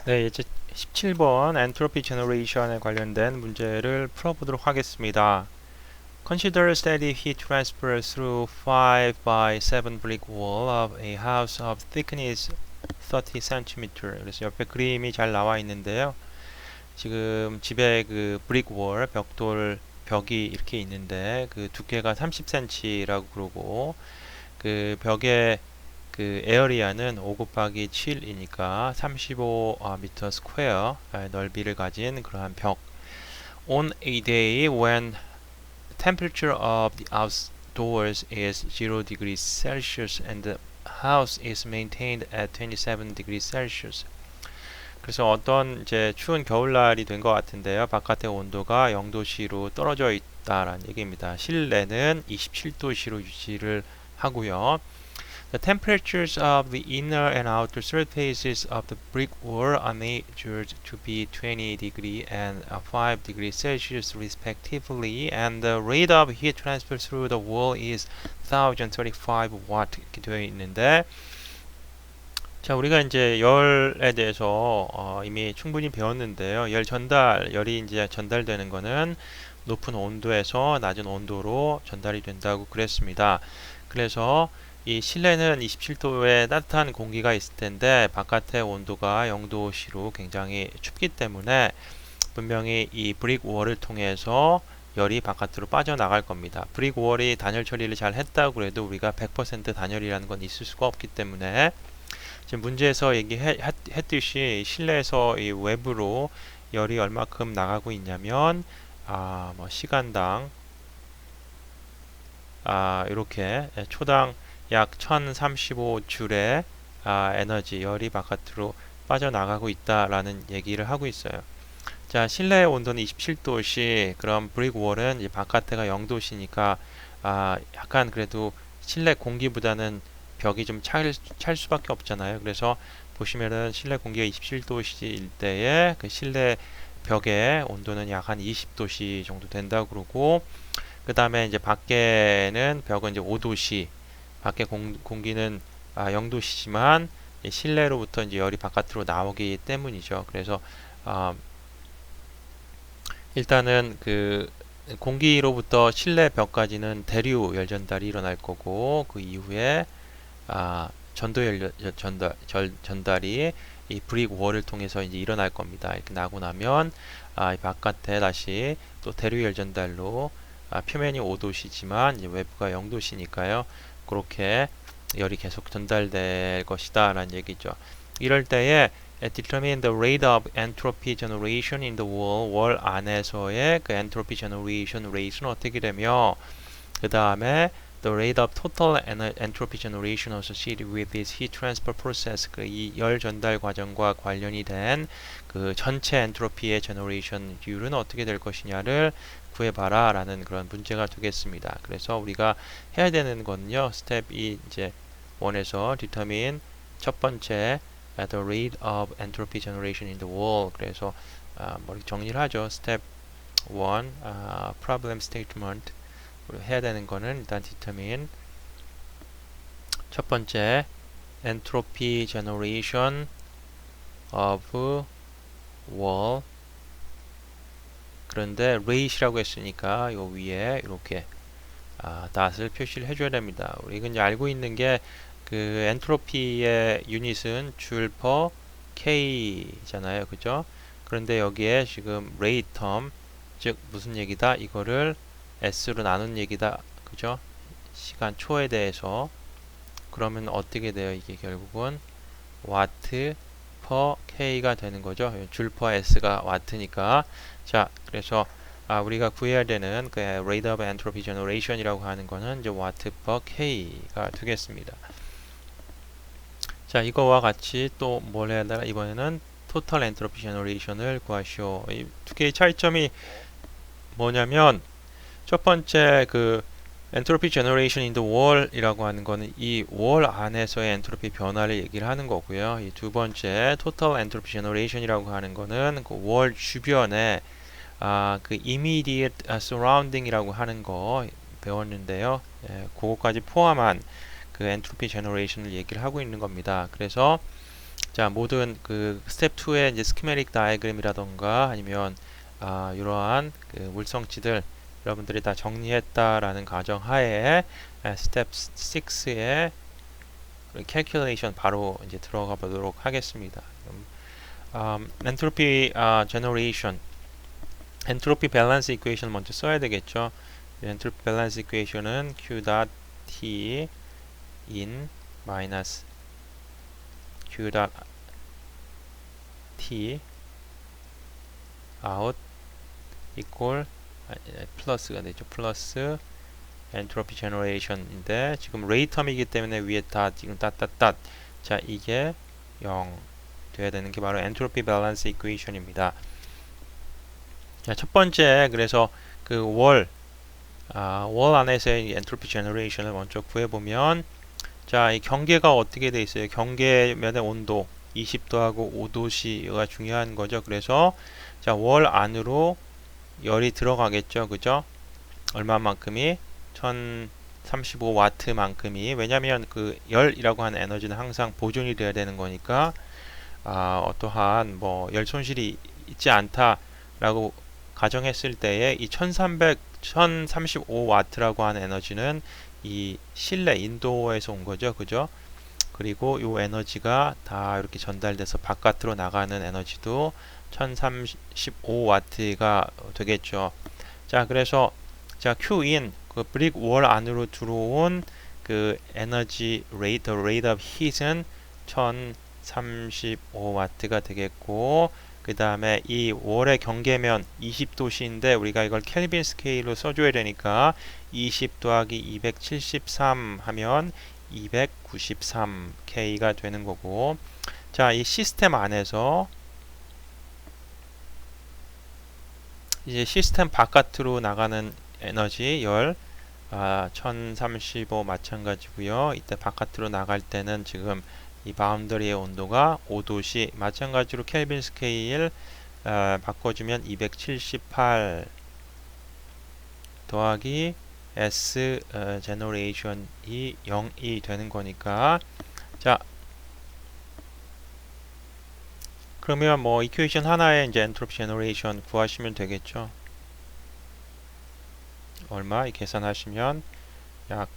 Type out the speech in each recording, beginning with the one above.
네, 이제 17번 엔트로피 제너레이션에 관련된 문제를 풀어보도록 하겠습니다. Consider steady heat transfer through 5 by 7 brick wall of a house of thickness 30 cm. 그래서 옆에 그림이 잘 나와 있는데요. 지금 집에 그 브릭 월, 벽돌 벽이 이렇게 있는데 그 두께가 30cm라고 그러고 그 벽에 그 에어리아는 5 곱하기 7이니까 35m 스퀘어 넓이를 가진 그러한 벽. On a day when temperature of the outdoors is 0 degrees Celsius and the house is maintained at 27 degrees Celsius. 그래서 어떤 이제 추운 겨울날이 된 것 같은데요. 바깥의 온도가 0도씨로 떨어져 있다라는 얘기입니다. 실내는 27도씨로 유지를 하고요. The temperatures of the inner and outer surfaces of the brick wall are measured to be 20 degree and 5 degrees Celsius respectively, and the rate of heat transfer through the wall is 1035 watt 이렇게 되어 있는데, 자, 우리가 이제 열에 대해서 이미 충분히 배웠는데요. 열이 이제 전달되는 거는 높은 온도에서 낮은 온도로 전달이 된다고 그랬습니다. 그래서 이 실내는 27도의 따뜻한 공기가 있을 텐데 바깥의 온도가 0도씨로 굉장히 춥기 때문에 분명히 이 브릭 월을 통해서 열이 바깥으로 빠져나갈 겁니다. 브릭 월이 단열 처리를 잘 했다고 해도 우리가 100% 단열이라는 건 있을 수가 없기 때문에 지금 문제에서 얘기했듯이 실내에서 이 외부로 열이 얼마큼 나가고 있냐면 뭐 시간당 이렇게 초당 약 1035줄의 에너지, 열이 바깥으로 빠져나가고 있다라는 얘기를 하고 있어요. 자, 실내 온도는 27도씨, 그럼 브릭 월은 이제 바깥에가 0도씨니까 약간 그래도 실내 공기보다는 벽이 좀 찰 수밖에 없잖아요. 그래서 보시면은 실내 공기가 27도씨일 때에 그 실내 벽의 온도는 약 한 20도씨 정도 된다고 그러고, 그 다음에 이제 밖에는 벽은 이제 5도씨, 밖에 공기는 0도씨지만 실내로부터 이제 열이 바깥으로 나오기 때문이죠. 그래서 일단은 그 공기로부터 실내 벽까지는 대류 열 전달이 일어날 거고 그 이후에 전도 전달이 이 브릭 월을 통해서 이제 일어날 겁니다. 이렇게 나고 나면 이 바깥에 다시 또 대류 열 전달로 표면이 5도씨지만 이제 외부가 0도씨니까요. 그렇게 열이 계속 전달될 것이다 라는 얘기죠. 이럴 때에 determine the rate of entropy generation in the wall, 월 안에서의 그 entropy generation rate는 어떻게 되며, 그 다음에 the rate of total entropy generation associated with this heat transfer process, 그 이 열 전달 과정과 관련이 된 그 전체 엔트로피의 제너레이션율은 어떻게 될 것이냐를 구해봐라 라는 그런 문제가 되겠습니다. 그래서 우리가 해야 되는 거는요, 스텝이 이제 1에서 determine 첫 번째 the rate of entropy generation in the wall. 그래서 뭐 이렇게 정리를 하죠. 스텝 1 problem statement 해야 되는 거는 일단 determine 첫 번째 entropy generation of wall, 그런데 rate이라고 했으니까 요 위에 이렇게 dot을 표시를 해줘야 됩니다. 우리가 이제 알고 있는 게 그 엔트로피의 유닛은 줄 per K잖아요. 그죠? 그런데 여기에 지금 rate term, 즉 무슨 얘기다? 이거를 S로 나눈 얘기다. 그죠? 시간 초에 대해서. 그러면 어떻게 돼요? 이게 결국은 와트 per K가 되는 거죠. 줄 per S가 와트니까. 자, 그래서 우리가 구해야 되는 그 rate of entropy generation이라고 하는 거는 이제 watt per K가 되겠습니다. 자, 이거와 같이 또 뭘 해야 되나? 이번에는 total entropy generation을 구하시오. 이 두 개의 차이점이 뭐냐면 첫 번째 그 entropy generation in the wall이라고 하는 거는 이 월 안에서의 엔트로피 변화를 얘기를 하는 거고요. 이 두 번째 total entropy generation이라고 하는 거는 그 월 주변에 그 immediate surrounding이라고 하는 거 배웠는데요. 예, 그거까지 포함한 그 엔트로피 제너레이션을 얘기를 하고 있는 겁니다. 그래서 자, 모든 그 스텝 2의 이제 스키매틱 다이그램이라던가 아니면 이러한 그 물성치들 여러분들이 다 정리했다라는 가정하에 스텝 6의 캘큘레이션 바로 이제 들어가 보도록 하겠습니다. 엔트로피 제너레이션, 엔트로피 밸런스 이퀘이션 먼저 써야 되겠죠. 엔트로피 밸런스 이퀘이션은 Q dot T in 마이너스 Q dot T out equal 플러스가 되죠. 플러스 엔트로피 제너레이션인데 지금 레이텀이기 때문에 위에 다 지금 닷. 자, 이게 0 돼야 되는 게 바로 엔트로피 밸런스 이퀘이션입니다. 자, 첫 번째 그래서 그 월 안에서의 엔트로피 제너레이션을 먼저 구해보면, 자, 이 경계가 어떻게 돼 있어요? 경계면의 온도 20도하고 5도씨가 중요한 거죠. 그래서 자, 월 안으로 열이 들어가겠죠. 그죠? 얼마만큼이? 1035와트만큼이. 왜냐면 그 열이라고 하는 에너지는 항상 보존이 돼야 되는 거니까 어떠한 뭐 열 손실이 있지 않다라고 가정했을 때에 이 1035와트라고 하는 에너지는 이 실내 인도에서 온 거죠. 그죠? 그리고 이 에너지가 다 이렇게 전달돼서 바깥으로 나가는 에너지도 1035와트가 되겠죠. 자, 그래서 자, Q인 그 브릭 월 안으로 들어온 그 에너지 레이트, rate of heat은 1035와트가 되겠고, 그 다음에 이 월의 경계면 20도씨인데 우리가 이걸 켈빈 스케일로 써줘야 되니까 20 더하기 273 하면 293K가 되는 거고, 자, 이 시스템 안에서 이제 시스템 바깥으로 나가는 에너지 열 1035 마찬가지고요. 이때 바깥으로 나갈 때는 지금 이 바운더리의 온도가 5도씨, 마찬가지로 켈빈 스케일 바꿔주면 278 더하기 S 제너레이션이 0이 되는 거니까, 자, 그러면 뭐 이퀘이션 하나에 이제 엔트로피 제너레이션 구하시면 되겠죠. 얼마? 이 계산하시면 약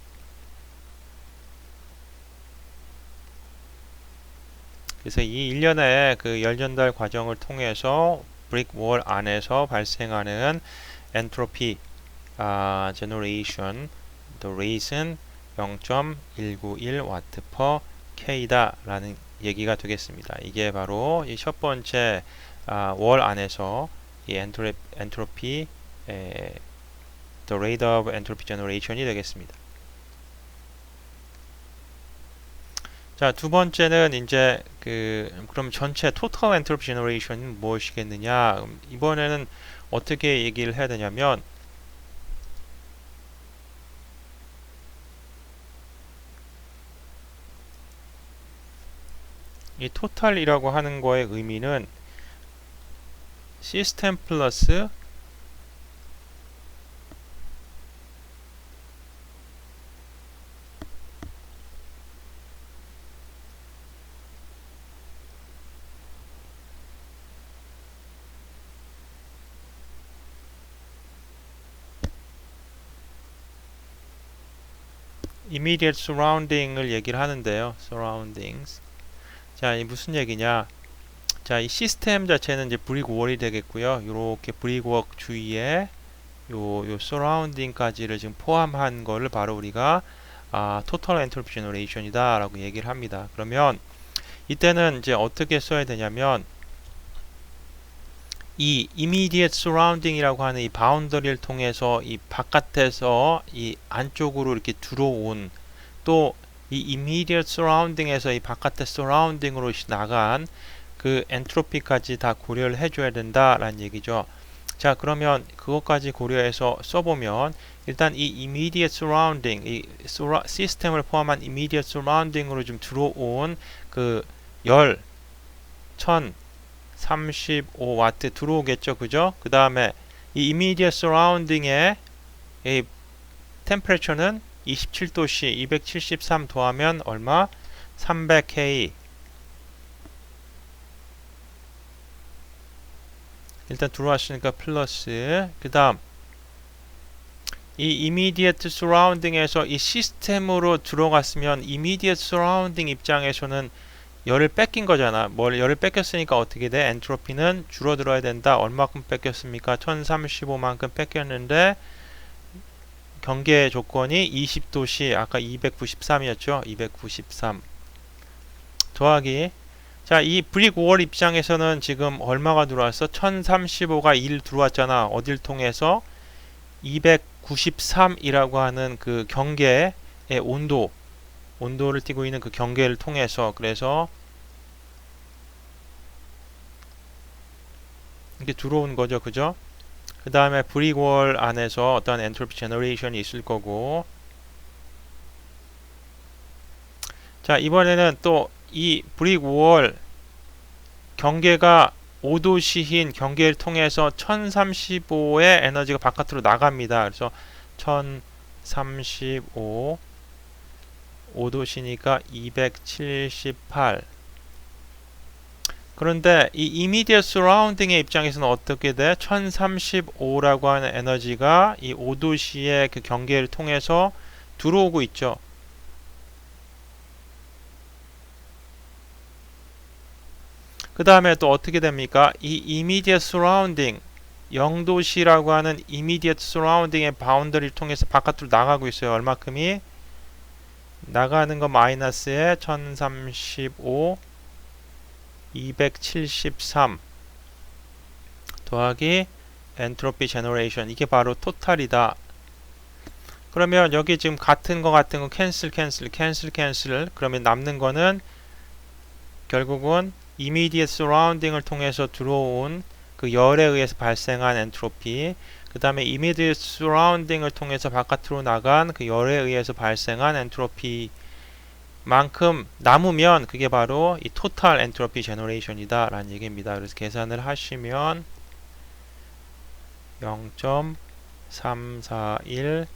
그래서 이 일련의 그 열 전달 과정을 통해서 브릭 월 안에서 발생하는 엔트로피 제너레이션 the rate은 0.191와트 per K다 라는 얘기가 되겠습니다. 이게 바로 이 첫 번째 월 안에서 이 엔트로피 the rate of entropy generation이 되겠습니다. 자, 두 번째는 이제 그럼 전체 total entropy generation은 무엇이겠느냐? 이번에는 어떻게 얘기를 해야 되냐면, 이 total이라고 하는 거의 의미는 시스템 플러스 immediate surrounding을 얘기를 하는데요. surroundings. 자, 이 무슨 얘기냐? 자, 이 시스템 자체는 이제 브릭웍이 되겠고요. 이렇게 브릭웍 주위에 요 surrounding까지를 지금 포함한 거를 바로 우리가 total entropy generation이다 라고 얘기를 합니다. 그러면 이때는 이제 어떻게 써야 되냐면, 이 immediate surrounding이라고 하는 이 바운더리를 통해서 이 바깥에서 이 안쪽으로 이렇게 들어온, 또 이 immediate surrounding에서 이 바깥의 surrounding으로 나간 그 엔트로피까지 다 고려를 해줘야 된다라는 얘기죠. 자, 그러면 그것까지 고려해서 써보면 일단 이 immediate surrounding, 이 시스템을 포함한 immediate surrounding으로 좀 들어온 그 열 1035와트 들어오겠죠. 그죠? 그 다음에 이 immediate surrounding의 이 temperature는 27도씨 273 더하면 얼마? 300K. 일단 들어왔으니까 플러스. 그 다음 이 immediate surrounding에서 이 시스템으로 들어갔으면 immediate surrounding 입장에서는 열을 뺏긴 거잖아. 열을 뺏겼으니까 어떻게 돼? 엔트로피는 줄어들어야 된다. 얼마큼 뺏겼습니까? 1035만큼 뺏겼는데 경계 조건이 20도씨 아까 293이었죠? 293 더하기 자, 이 브릭 월 입장에서는 지금 얼마가 들어왔어? 1035가 1 들어왔잖아. 어딜 통해서? 293이라고 하는 그 경계의 온도를 띠고 있는 그 경계를 통해서 그래서 이렇게 들어온 거죠. 그죠? 그 다음에 브릭월 안에서 어떤 엔트로피 제너레이션이 있을 거고 자, 이번에는 또 이 브릭월 경계가 5도씨인 경계를 통해서 1035의 에너지가 바깥으로 나갑니다. 그래서 1035 5도씨니까 278 그런데 이 immediate surrounding의 입장에서는 어떻게 돼? 1035라고 하는 에너지가 이 5도씨의 그 경계를 통해서 들어오고 있죠. 그 다음에 또 어떻게 됩니까? 이 immediate surrounding 0도씨라고 하는 immediate surrounding의 바운더리를 통해서 바깥으로 나가고 있어요. 얼마큼이? 나가는 거 마이너스에 1035 273 더하기 엔트로피 제너레이션 이게 바로 토탈이다. 그러면 여기 지금 같은 거 캔슬 그러면 남는 거는 결국은 immediate surrounding을 통해서 들어온 그 열에 의해서 발생한 엔트로피 그 다음에 immediate surrounding을 통해서 바깥으로 나간 그 열에 의해서 발생한 엔트로피 만큼 남으면 그게 바로 이 total entropy generation이다 라는 얘기입니다. 그래서 계산을 하시면 0.341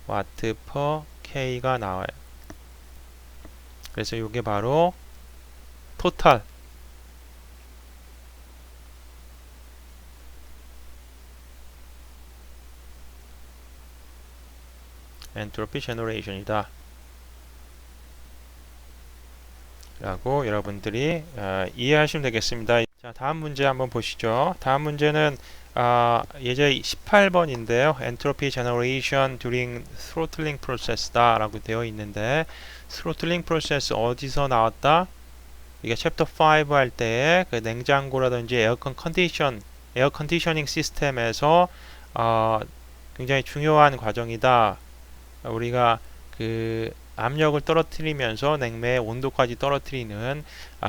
와트 per K가 나와요. 그래서 이게 바로 total entropy generation이다. 라고 여러분들이 이해하시면 되겠습니다. 자, 다음 문제 한번 보시죠. 다음 문제는 예제 18번인데요. Entropy generation during throttling process다 라고 되어 있는데 throttling process 어디서 나왔다? 이게 챕터 5 할 때에 그 냉장고라든지 에어 컨디셔닝 시스템에서 굉장히 중요한 과정이다. 우리가 그 압력을 떨어뜨리면서 냉매의 온도까지 떨어뜨리는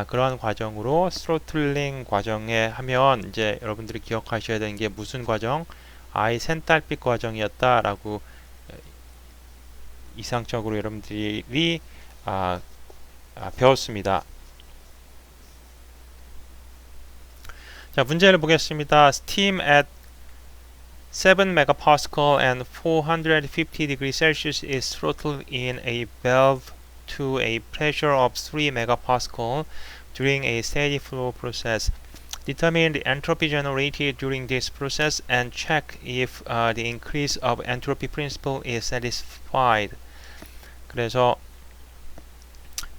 그러한 과정으로 스로틀링 과정에 하면 이제 여러분들이 기억하셔야 되는 게 무슨 과정? 아이센탈피 과정이었다라고 이상적으로 여러분들이 배웠습니다. 자, 문제를 보겠습니다. Steam at 7 megapascal and 450 degrees Celsius is throttled in a valve to a pressure of 3 megapascal during a steady flow process. Determine the entropy generated during this process and check if the increase of entropy principle is satisfied. 그래서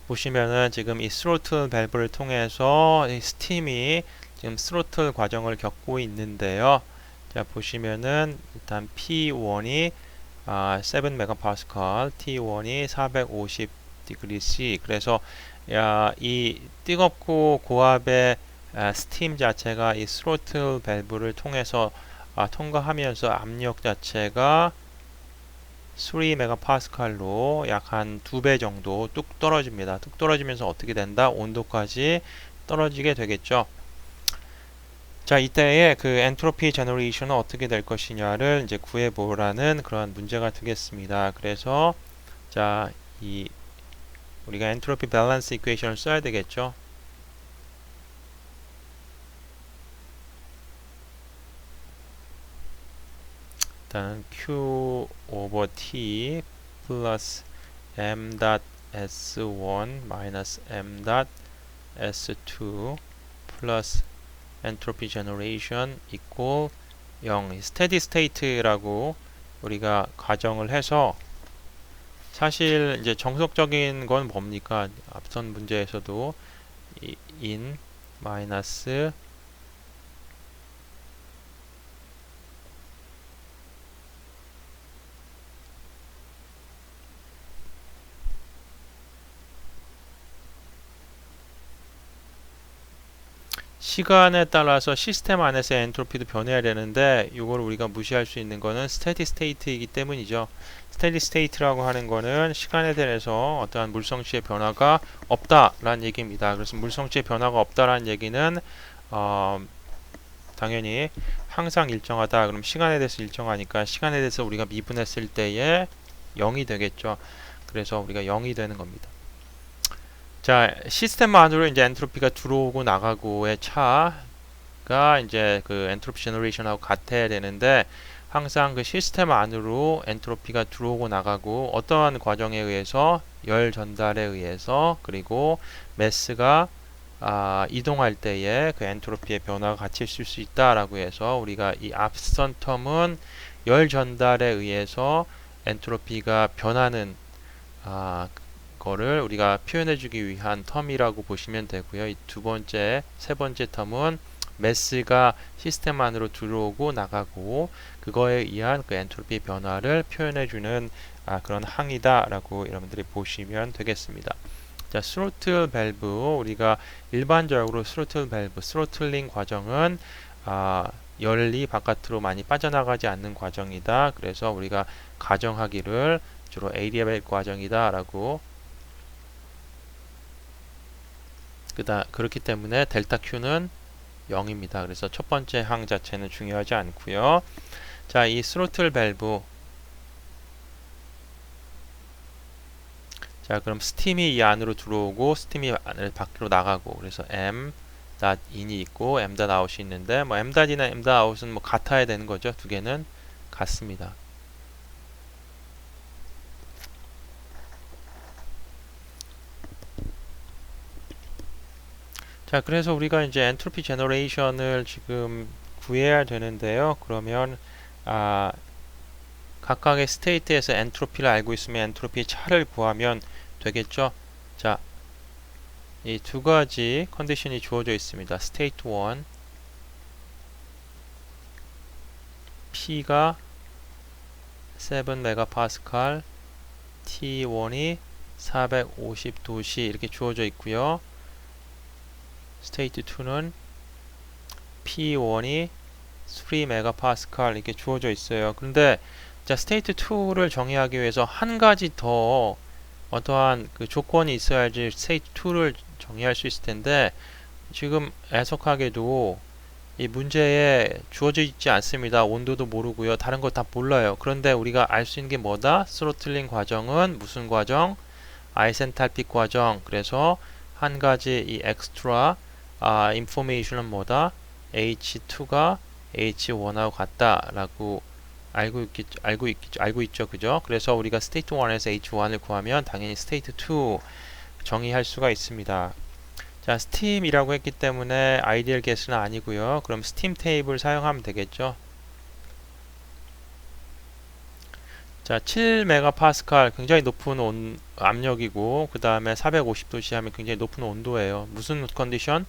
보시면은 지금 이 스로틀 밸브를 통해서 이 스팀이 지금 스로틀 과정을 겪고 있는데요. 자, 보시면은 일단 P1이 7 megapascal, T1이 450 degree C. 그래서 이 뜨겁고 고압의 스팀 자체가 이 스로틀 밸브를 통해서 통과하면서 압력 자체가 3 megapascal로 약 한 2배 정도 뚝 떨어집니다. 뚝 떨어지면서 어떻게 된다? 온도까지 떨어지게 되겠죠. 자, 이때의 그 엔트로피 제너레이션은 어떻게 될 것이냐를 이제 구해보라는 그런 문제가 되겠습니다. 그래서 자, 우리가 엔트로피 밸런스 이퀘이션을 써야 되겠죠. 일단 Q over T 플러스 M 닷 S1 마이너스 M 닷 S2 플러스 entropy generation equal 0. steady state라고 우리가 가정을 해서 사실 이제 정석적인 건 뭡니까? 앞선 문제에서도 in 마이너스 시간에 따라서 시스템 안에서의 엔트로피도 변해야 되는데 이걸 우리가 무시할 수 있는 거는 스테디 스테이트이기 때문이죠. 스테디 스테이트라고 하는 거는 시간에 대해서 어떠한 물성치의 변화가 없다라는 얘기입니다. 그래서 물성치의 변화가 없다라는 얘기는 당연히 항상 일정하다. 그럼 시간에 대해서 일정하니까 시간에 대해서 우리가 미분했을 때에 0이 되겠죠. 그래서 우리가 0이 되는 겁니다. 자, 시스템 안으로 이제 엔트로피가 들어오고 나가고의 차가 이제 그 엔트로피 제너레이션하고 같아야 되는데 항상 그 시스템 안으로 엔트로피가 들어오고 나가고 어떠한 과정에 의해서 열 전달에 의해서 그리고 매스가 이동할 때에 그 엔트로피의 변화가 같이 있을 수 있다라고 해서 우리가 이 앞선 텀은 열 전달에 의해서 엔트로피가 변하는 거를 우리가 표현해주기 위한 텀이라고 보시면 되고요. 이 두 번째, 세 번째 텀은 매스가 시스템 안으로 들어오고 나가고 그거에 의한 그 엔트로피 변화를 표현해주는 그런 항이다라고 여러분들이 보시면 되겠습니다. 자, 스로틀 밸브 우리가 일반적으로 스로틀 밸브, 스로틀링 과정은 열이 바깥으로 많이 빠져나가지 않는 과정이다. 그래서 우리가 가정하기를 주로 에이디아벨 과정이다라고 그렇기 때문에 델타 Q는 0입니다. 그래서 첫 번째 항 자체는 중요하지 않고요. 자, 이 스로틀 밸브 자, 그럼 스팀이 이 안으로 들어오고 스팀이 밖으로 나가고 그래서 m.in이 있고 m.out이 있는데 뭐 m.in이나 m.out은 뭐 같아야 되는 거죠. 두 개는 같습니다. 자, 그래서 우리가 이제 엔트로피 제너레이션을 지금 구해야 되는데요. 그러면 각각의 스테이트에서 엔트로피를 알고 있으면 엔트로피의 차를 구하면 되겠죠. 자, 이 두 가지 컨디션이 주어져 있습니다. 스테이트 1 P가 7MPa T1이 450도씨 이렇게 주어져 있고요. 스테이트 2는 P1이 3MPa 이렇게 주어져 있어요. 그런데 자, 스테이트 2를 정의하기 위해서 한 가지 더 어떠한 그 조건이 있어야지 스테이트 2를 정의할 수 있을 텐데 지금 애석하게도 이 문제에 주어져 있지 않습니다. 온도도 모르고요. 다른 거 다 몰라요. 그런데 우리가 알 수 있는 게 뭐다? 스로틀링 과정은 무슨 과정? 아이센탈픽 과정. 그래서 한 가지 이 엑스트라 인포메이션은 뭐다? H2가 H1하고 같다라고 알고 있죠. 그죠? 그래서 우리가 스테이트 1에서 H1을 구하면 당연히 스테이트 2 정의할 수가 있습니다. 자, 스팀이라고 했기 때문에 아이디얼 게스는 아니고요. 그럼 스팀 테이블 사용하면 되겠죠. 자, 7MPa 굉장히 높은 압력이고 그 다음에 450도씨 하면 굉장히 높은 온도예요. 무슨 컨디션?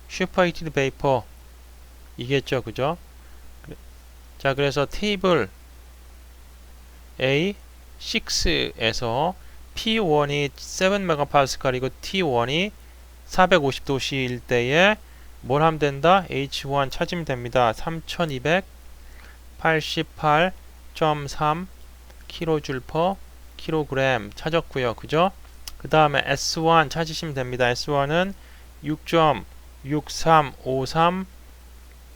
슈퍼히티드 베이퍼 이겠죠. 그죠? 자, 그래서 테이블 A6에서 P1이 7MPa이고 T1이 450도씨일 때에 뭘 하면 된다? H1 찾으면 됩니다. 3288.3 kJ/kg 찾았고요. 그죠? 그 다음에 S1 찾으시면 됩니다. S1은 6.6353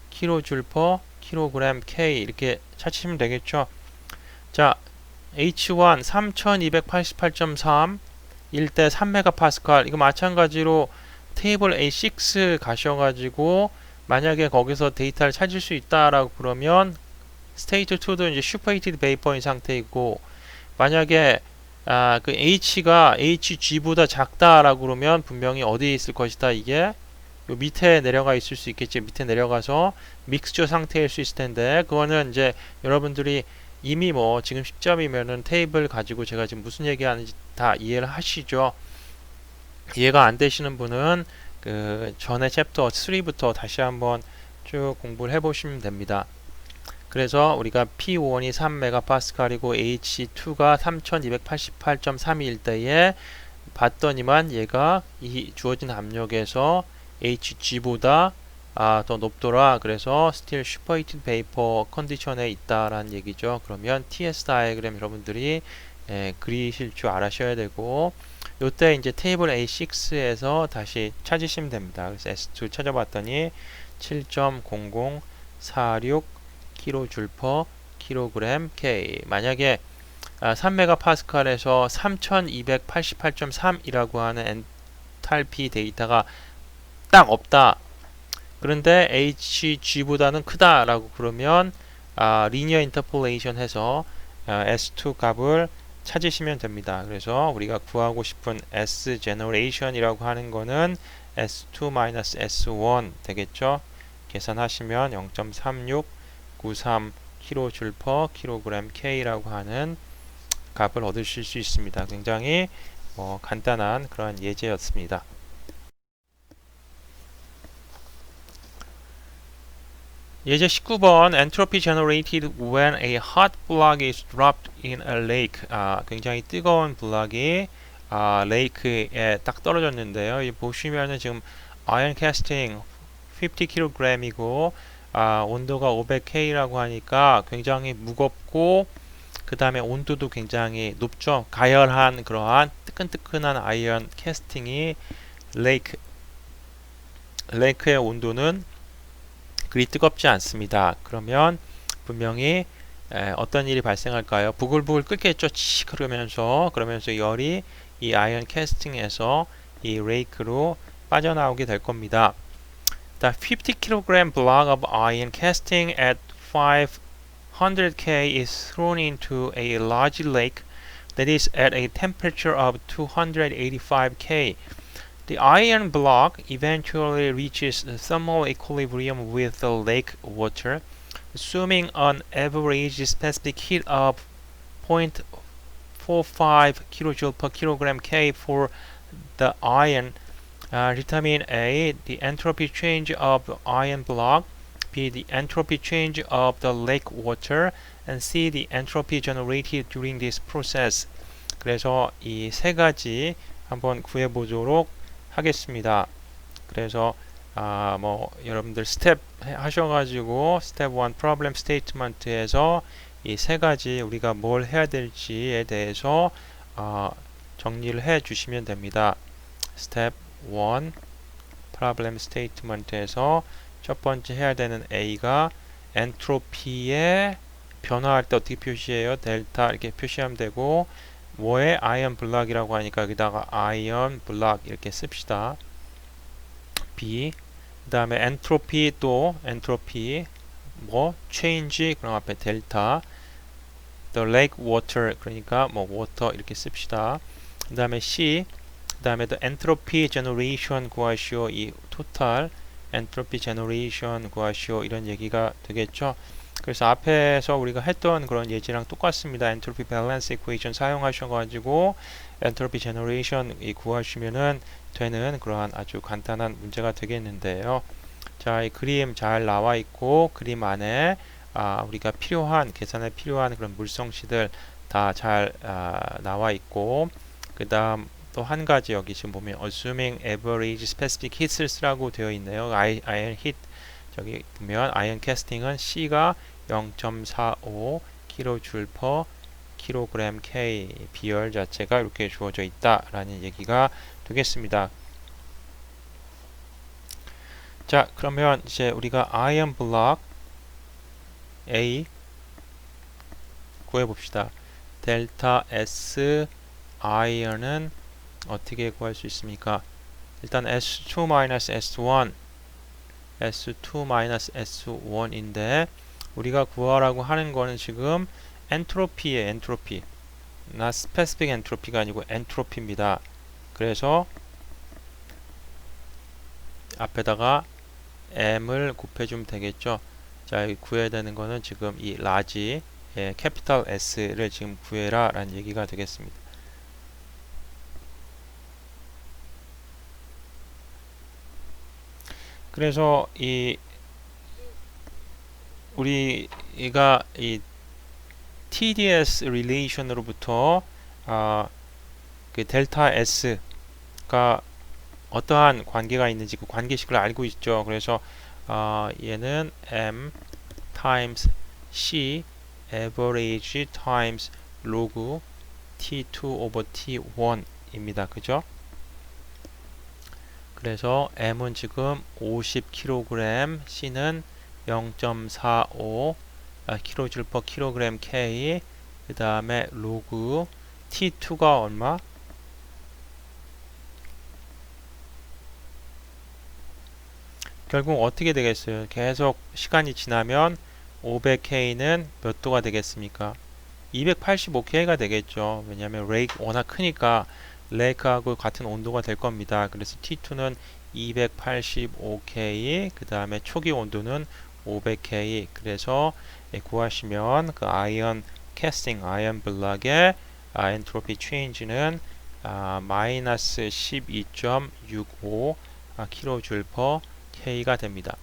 kJ/kg K 이렇게 찾으시면 되겠죠. 자, H1 3288.3 일 때 3MPa 이거 마찬가지로 테이블 A6 가셔가지고 만약에 거기서 데이터를 찾을 수 있다라고 그러면 스테이트 2도 이제 슈퍼히티드 베이퍼인 상태이고 만약에 그 H가 HG보다 작다라고 그러면 분명히 어디에 있을 것이다. 이게 요 밑에 내려가 있을 수 있겠지. 밑에 내려가서 믹스처 상태일 수 있을 텐데, 그거는 이제 여러분들이 이미 뭐 지금 10점이면은 테이블 가지고 제가 지금 무슨 얘기하는지 다 이해를 하시죠. 이해가 안 되시는 분은 그 전에 챕터 3부터 다시 한번 쭉 공부를 해보시면 됩니다. 그래서 우리가 P1이 3MPa이고 H2가 3288.3일 때에 봤더니만 얘가 이 주어진 압력에서 HG보다 더 높더라. 그래서 Still Superheated Vapor 컨디션에 있다라는 얘기죠. 그러면 TS 다이어그램 여러분들이 그리실 줄 알아셔야 되고, 요때 이제 테이블 A6에서 다시 찾으시면 됩니다. 그래서 S2 찾아봤더니 7.0046 kJ/kg K. 만약에 3MPa에서 3288.3이라고 하는 엔탈피 데이터가 딱 없다. 그런데 HG보다는 크다라고 그러면 리니어 인터폴레이션 해서 S2 값을 찾으시면 됩니다. 그래서 우리가 구하고 싶은 S 제너레이션이라고 하는 거는 S2-S1 되겠죠. 계산하시면 0.3693 kJ/kg K라고 하는 값을 얻으실 수 있습니다. 굉장히 간단한 그런 예제였습니다. 예제 19번 Entropy generated when a hot block is dropped in a lake. 굉장히 뜨거운 블럭이 레이크에 딱 떨어졌는데요. 보시면은 지금 아이언 캐스팅 50kg이고 온도가 500K라고 하니까 굉장히 무겁고, 그 다음에 온도도 굉장히 높죠. 가열한 그러한 뜨끈뜨끈한 아이언 캐스팅이 레이크의 온도는 그리 뜨겁지 않습니다. 그러면 분명히 어떤 일이 발생할까요? 부글부글 끓겠죠. 치 그러면서 열이 이 아이언 캐스팅에서 이 레이크로 빠져나오게 될 겁니다. The 50kg block of iron casting at 500K is thrown into a large lake that is at a temperature of 285K. The iron block eventually reaches thermal equilibrium with the lake water, assuming an average specific heat of 0.45 kJ/kg K for the iron. Determine A. The entropy change of the iron block, B. The entropy change of the lake water, and C. The entropy generated during this process. 그래서 이 세 가지 한번 구해보도록 하겠습니다. 그래서 여러분들 스텝 하셔가지고 스텝 1 프로블럼 스테이트먼트에서 이 세 가지 우리가 뭘 해야 될지에 대해서 정리를 해 주시면 됩니다. 스텝 1 프로블럼 스테이트먼트에서 첫 번째 해야 되는 A가 엔트로피에 변화할 때 어떻게 표시해요? 델타 이렇게 표시하면 되고, 뭐에 아이언 블락이라고 하니까 여기다가 아이언 블락 이렇게 씁시다. B. 그 다음에 엔트로피, 또 엔트로피 change 그럼 앞에 델타. the lake water 그러니까 water 이렇게 씁시다. 그 다음에 C. 그 다음에 the entropy generation 구하시오. 이 total entropy generation 구하시오. 이런 얘기가 되겠죠. 그래서 앞에서 우리가 했던 그런 예제랑 똑같습니다. 엔트로피 밸런스 이퀘이션 사용하셔가지고 엔트로피 제너레이션 구하시면은 되는 그러한 아주 간단한 문제가 되겠는데요. 자, 이 그림 잘 나와 있고, 그림 안에 우리가 계산에 필요한 그런 물성치들 다 잘 나와 있고, 그 다음 또 한 가지 여기 지금 보면 assuming average specific heat을 쓰라고 되어 있네요. iron heat 저기 보면 아이언 캐스팅은 C가 0.45 kJ/kg K 비열 자체가 이렇게 주어져 있다라는 얘기가 되겠습니다. 자, 그러면 이제 우리가 아이언 블록 A 구해 봅시다. 델타 S 아이언은 어떻게 구할 수 있습니까? 일단 S2-S1 S2-S1인데 우리가 구하라고 하는 거는 지금 엔트로피의 엔트로피, 나 스페시픽 엔트로피가 아니고 엔트로피입니다. 그래서 앞에다가 m을 곱해주면 되겠죠. 자, 여기 구해야 되는 거는 지금 이 라지, 예, 캐피탈 S를 지금 구해라 라는 얘기가 되겠습니다. 그래서 우리가 이 TDS relation으로부터 그 델타 S가 어떠한 관계가 있는지 그 관계식을 알고 있죠. 그래서 얘는 M times C average times log T2 over T1 입니다. 그죠? 그래서 M은 지금 50kg, C는 0.45 kJ per kg K, 그 다음에 로그 T2가 얼마? 결국 어떻게 되겠어요? 계속 시간이 지나면 500K는 몇 도가 되겠습니까? 285K가 되겠죠. 왜냐하면 레이크 워낙 크니까 레이크하고 같은 온도가 될 겁니다. 그래서 T2는 285K, 그 다음에 초기 온도는 500K. 그래서 구하시면 그 아이언 캐스팅, 아이언 블락의 엔트로피 체인지는 마이너스 12.65 kJ per K가 됩니다.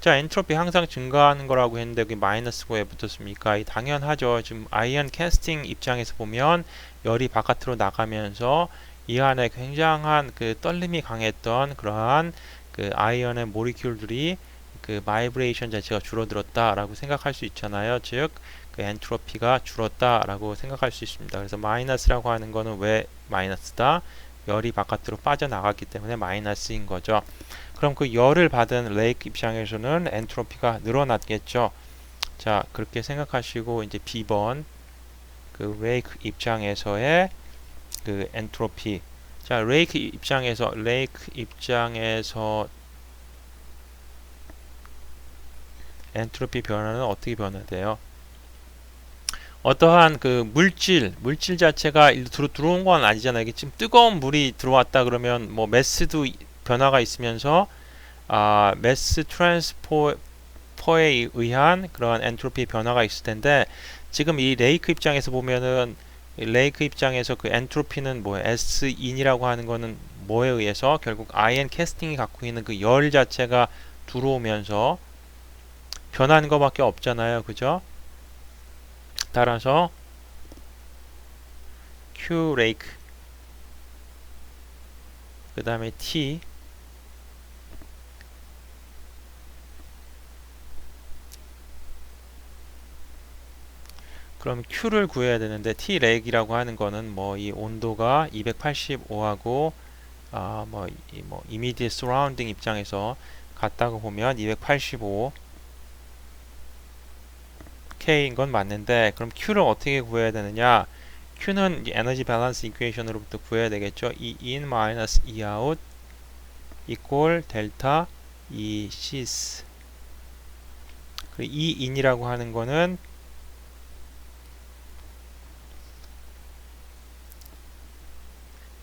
자, 엔트로피 항상 증가하는 거라고 했는데 여기 마이너스가 왜 붙었습니까? 당연하죠. 지금 아이언 캐스팅 입장에서 보면 열이 바깥으로 나가면서 이 안에 굉장한 그 떨림이 강했던 그러한 그 아이언의 모리큘들이 그 바이브레이션 자체가 줄어들었다라고 생각할 수 있잖아요. 즉, 그 엔트로피가 줄었다라고 생각할 수 있습니다. 그래서 마이너스라고 하는 거는 왜 마이너스다? 열이 바깥으로 빠져나갔기 때문에 마이너스인 거죠. 그럼 그 열을 받은 레이크 입장에서는 엔트로피가 늘어났겠죠. 자, 그렇게 생각하시고 이제 B번 그 레이크 입장에서의 그 엔트로피. 자, 레이크 입장에서 엔트로피 변화는 어떻게 변화돼요? 어떠한 그 물질 자체가 들어온 건 아니잖아요. 이게 지금 뜨거운 물이 들어왔다 그러면 뭐 매스도 변화가 있으면서 매스 트랜스포에 의한 그런 엔트로피 변화가 있을 텐데 지금 이 레이크 입장에서 보면은 레이크 입장에서 그 엔트로피는 뭐예요? S인이라고 하는 거는 뭐에 의해서 결국 아이언 캐스팅이 갖고 있는 그 열 자체가 들어오면서 변하는 것밖에 없잖아요. 그죠? 따라서 Q 레이크 그 다음에 T 그럼 Q를 구해야 되는데 T 렉이라고 하는 거는 뭐 이 온도가 285하고 뭐 immediate surrounding 입장에서 같다고 보면 285 K인 건 맞는데 그럼 Q를 어떻게 구해야 되느냐? Q는 에너지 밸런스 이퀘이션으로부터 구해야 되겠죠. E in 마이너스 E out 이퀄 델타 E sys. 그리고 E in이라고 하는 거는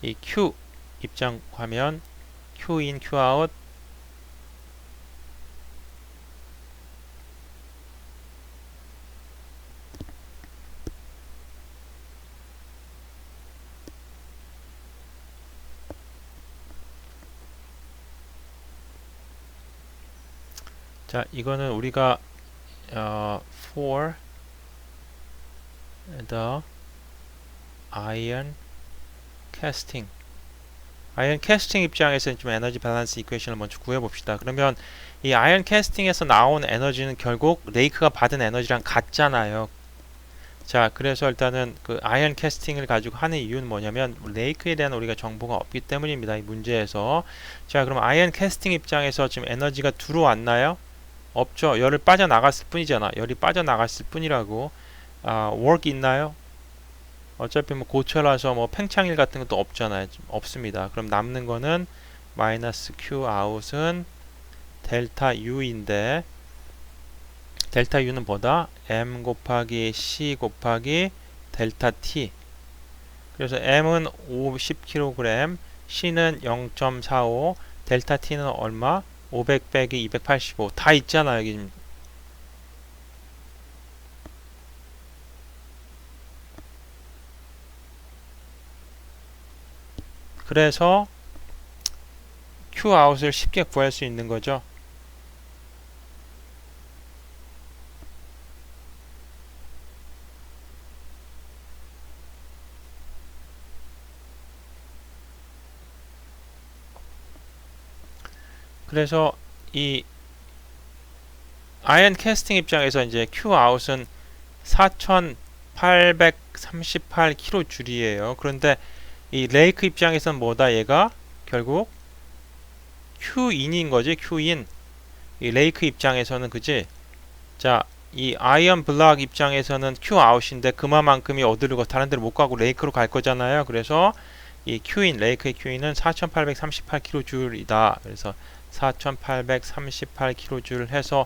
이 Q 입장 하면 Q in Q out 자, 이거는 우리가 for the iron casting 아이언 캐스팅 입장에서는 좀 에너지 밸런스 이퀘이션을 먼저 구해봅시다. 그러면 이 아이언 캐스팅에서 나온 에너지는 결국 레이크가 받은 에너지랑 같잖아요. 자, 그래서 일단은 그 아이언 캐스팅을 가지고 하는 이유는 뭐냐면 레이크에 대한 우리가 정보가 없기 때문입니다. 이 문제에서. 자, 그럼 아이언 캐스팅 입장에서 지금 에너지가 들어왔나요? 없죠. 열을 빠져나갔을 뿐이잖아. 열이 빠져나갔을 뿐이라고. work 있나요? 어차피 뭐 고철라서 뭐 팽창일 같은 것도 없잖아요. 없습니다. 그럼 남는 거는 마이너스 Q 아웃은 델타 U인데 델타 U는 뭐다? M 곱하기 C 곱하기 델타 T. 그래서 M은 50kg, C는 0.45, 델타 T는 얼마? 500 빼기 285 다 있잖아 여기. 그래서 Qout을 쉽게 구할 수 있는 거죠. 그래서 이 아이언 캐스팅 입장에서 이제 Qout은 4838kJ이에요. 그런데 이 레이크 입장에서는 뭐다? 얘가 결국 Qin인 거지. Qin. 이 레이크 입장에서는 그지? 자, 이 아이언 블락 입장에서는 Qout인데 그만큼이 어디로 다른 데로 못 가고 레이크로 갈 거잖아요. 그래서 이 Qin, 레이크의 Q인은 4838kJ이다. 그래서 4838kJ 해서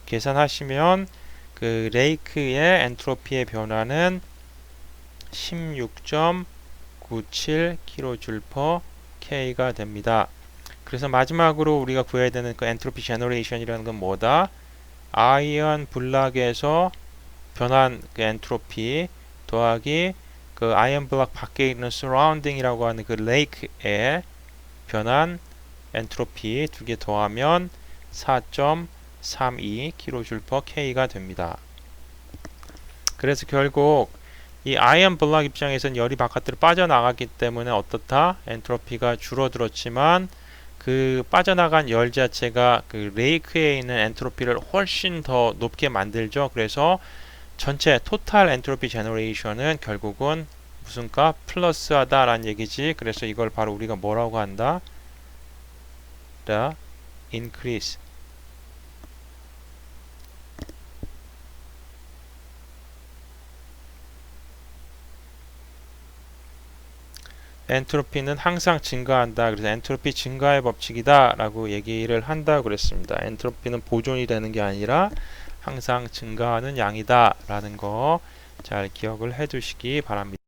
계산하시면 그 레이크의 엔트로피의 변화는 16.97kJ/K가 됩니다. 그래서 마지막으로 우리가 구해야 되는 그 엔트로피 제너레이션이라는 건 뭐다? 아이언 블락에서 변한 그 엔트로피 더하기 그 아이언 블락 밖에 있는 서라운딩이라고 하는 그 레이크에 변한 엔트로피 두 개 더하면 4.32kJ/K가 됩니다. 그래서 결국 이 아이언 블락 입장에서는 열이 바깥으로 빠져나갔기 때문에 어떻다? 엔트로피가 줄어들었지만 그 빠져나간 열 자체가 그 레이크에 있는 엔트로피를 훨씬 더 높게 만들죠. 그래서 전체 토탈 엔트로피 제너레이션은 결국은 무슨 값? 플러스하다 라는 얘기지. 그래서 이걸 바로 우리가 뭐라고 한다? the increase 엔트로피는 항상 증가한다. 그래서 엔트로피 증가의 법칙이다 라고 얘기를 한다고 그랬습니다. 엔트로피는 보존이 되는 게 아니라 항상 증가하는 양이다 라는 거 잘 기억을 해 두시기 바랍니다.